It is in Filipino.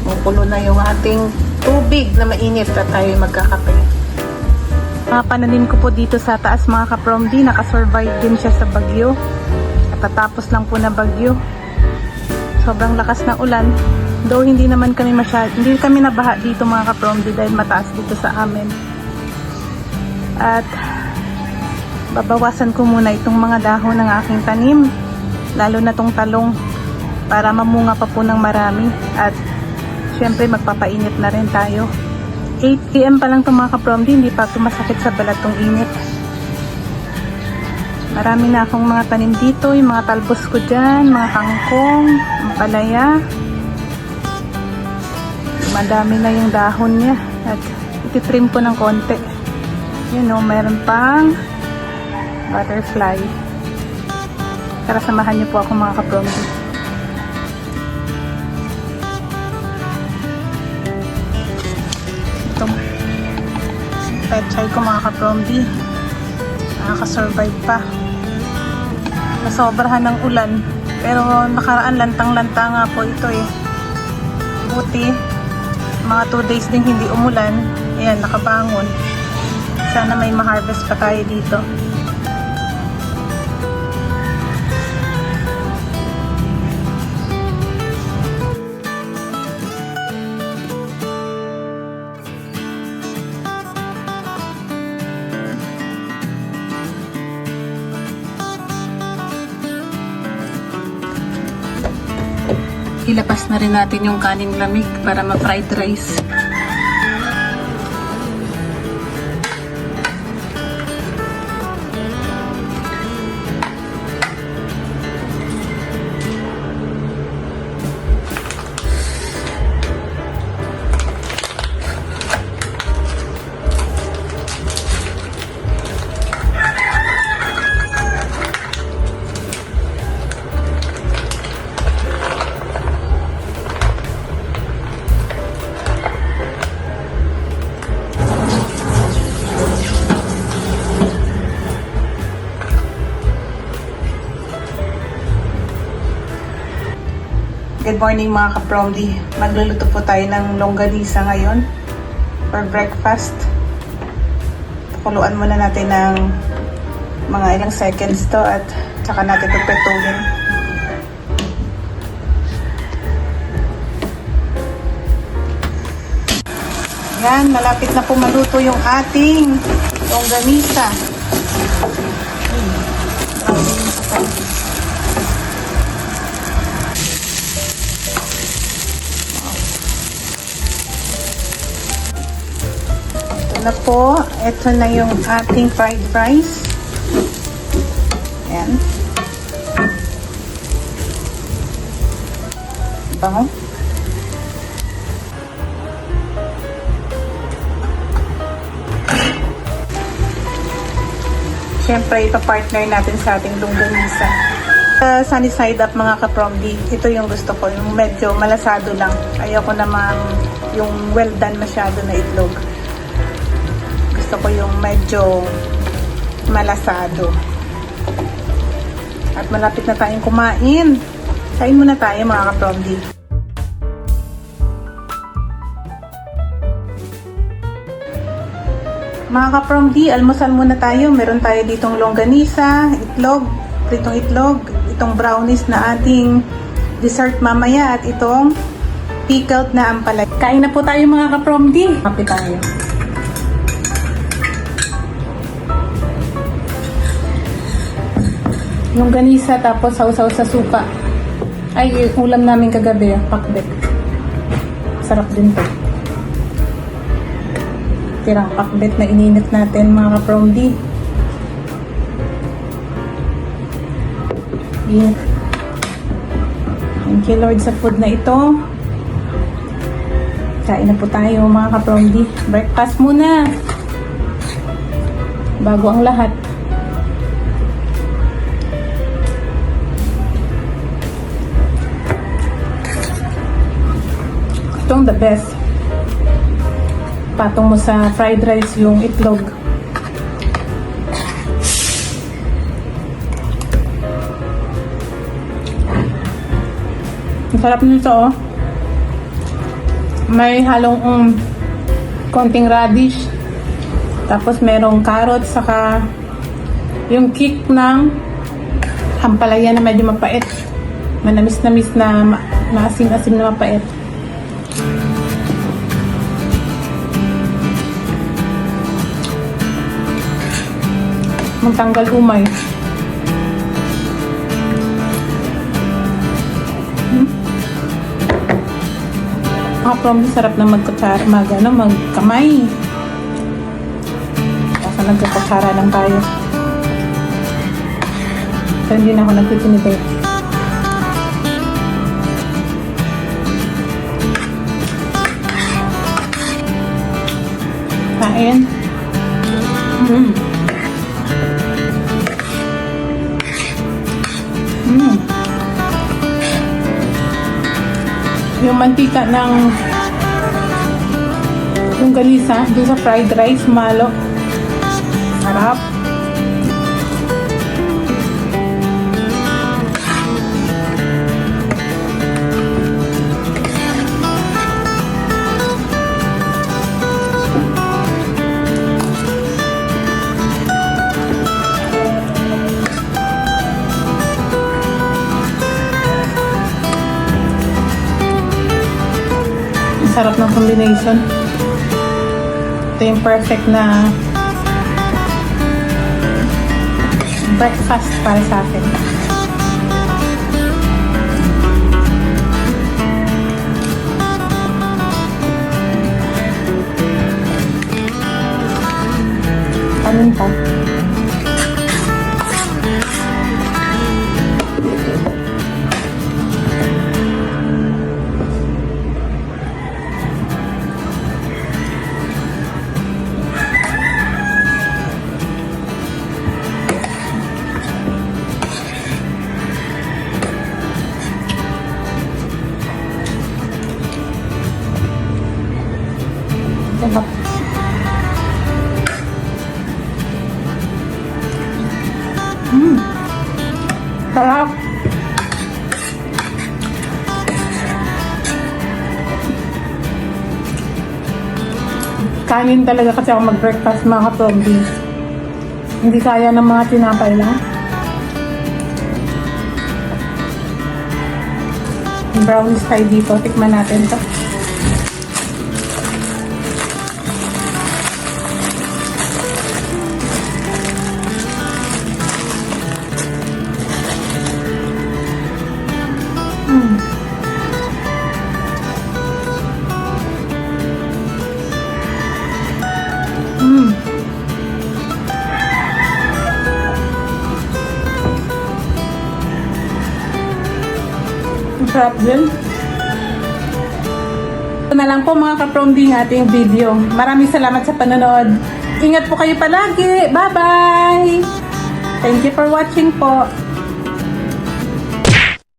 Kumukulo na yung ating tubig na mainit at tayo magkakape. Mga pananim ko po dito sa taas mga ka-Promdi, nakasurvive din siya sa bagyo. Katatapos lang po na bagyo. Sobrang lakas ng ulan. Though hindi kami nabaha dito mga ka-Promdi dahil mataas dito sa amin. At babawasan ko muna itong mga dahon ng aking tanim, lalo na tong talong, para mamunga pa po ng marami. At syempre magpapainit na rin tayo. 8 PM pa lang itong mga ka-Promdi, hindi pa masakit sa balat tong init. Marami na akong mga tanim dito, yung mga talbos ko dyan, mga kangkong, ampalaya. Madami na yung dahon niya at ititrim ko ng konti. Yun o, mayroon pang butterfly. Tara, samahan niyo po ako mga ka-Promdi. Itong pechay ko mga ka-Promdi, nakakasurvive pa. Nasobrahan ng ulan, pero nakaraan lantang-lanta nga po ito eh. Buti, mga 2 days din hindi umulan. Ayan, nakabangon. Sana may ma-harvest pa tayo dito. Ilapas na rin natin yung kaning lamig para ma-fried rice. Good morning mga ka-Promdi. Magluluto po tayo ng longganisa ngayon for breakfast. Pakuluan muna natin ng mga ilang seconds to at saka natin pagpretulin. Yan, malapit na po maluto yung ating longganisa. Na po, ito na yung ating fried rice. Ayan. Bango. Siyempre, ipapartner natin sa ating longganisa. Sunny side up mga ka-Promdi. Ito yung gusto ko, yung medyo malasado lang. Ayoko naman yung well done masyado na itlog. Gusto ko yung medyo malasado. At malapit na tayong kumain. Kain muna tayo mga ka-Promdi. Mga ka-Promdi, almusal muna tayo. Meron tayo ditong longganisa, itlog, pritong itlog, itong brownies na ating dessert mamaya, at itong pickled na ampalaya. Kain na po tayo mga ka-Promdi. Kape tayo. Longganisa tapos sausaw sa suka. Ay, ulam namin kagabi, pakbet. Sarap din to. Tirang pakbet na ininit natin mga ka-Promdi. Yeah. Thank you Lord sa food na ito. Kain na po tayo mga ka-Promdi. Breakfast muna bago ang lahat. Itong the best. Patong mo sa fried rice yung itlog. Ang sarap nito oh. May halong konting radish. Tapos merong carrot, saka yung kick ng ampalaya na medyo mapait. Manamis-namis na maasim-asim na mapait. Magtanggal umay. Promise sarap na magkutsara, magkamay. Kasi nagkutsara lang tayo. So hindi na ako nagtitinibay. Kain. Yung mantika ng yung galisa doon sa fried rice, malo. Sarap. Sarap ng combination. Ito yung perfect na breakfast para sa akin. Kanin pa. Sarap. Sarap. Kanin talaga kasi ako mag-breakfast mga ka-promdi. Hindi kaya ng mga tinapay lang. Brownies tayo dito. Tikman natin to. Sarap din. Ito na lang po mga ka-promdi ng ating video. Maraming salamat sa panonood. Ingat po kayo palagi. Bye-bye! Thank you for watching po.